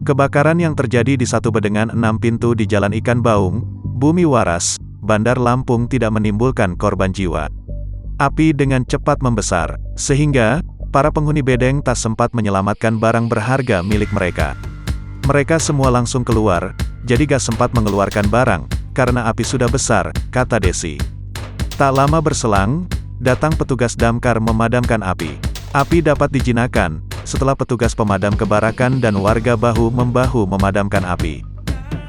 Kebakaran yang terjadi di satu bedengan 6 pintu di Jalan Ikan Baung, Bumi Waras, Bandar Lampung tidak menimbulkan korban jiwa. Api dengan cepat membesar, sehingga para penghuni bedeng tak sempat menyelamatkan barang berharga milik mereka. Mereka semua langsung keluar, jadi gak sempat mengeluarkan barang, karena api sudah besar, kata Desi. Tak lama berselang, datang petugas damkar memadamkan api. Api dapat dijinakan, setelah petugas pemadam kebakaran dan warga bahu-membahu memadamkan api.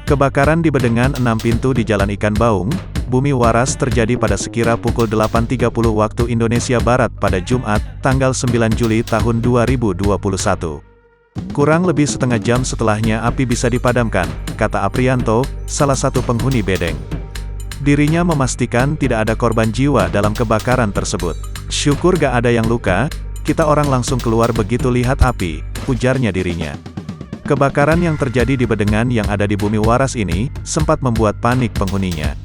Kebakaran di bedengan 6 pintu di Jalan Ikan Baung, Bumi Waras terjadi pada sekira pukul 8.30 waktu Indonesia Barat pada Jumat, tanggal 9 Juli tahun 2021. Kurang lebih setengah jam setelahnya api bisa dipadamkan, kata Aprianto, salah satu penghuni bedeng. Dirinya memastikan tidak ada korban jiwa dalam kebakaran tersebut. Syukur gak ada yang luka, kita orang langsung keluar begitu lihat api, ujarnya dirinya. Kebakaran yang terjadi di bedengan yang ada di Bumi Waras ini, sempat membuat panik penghuninya.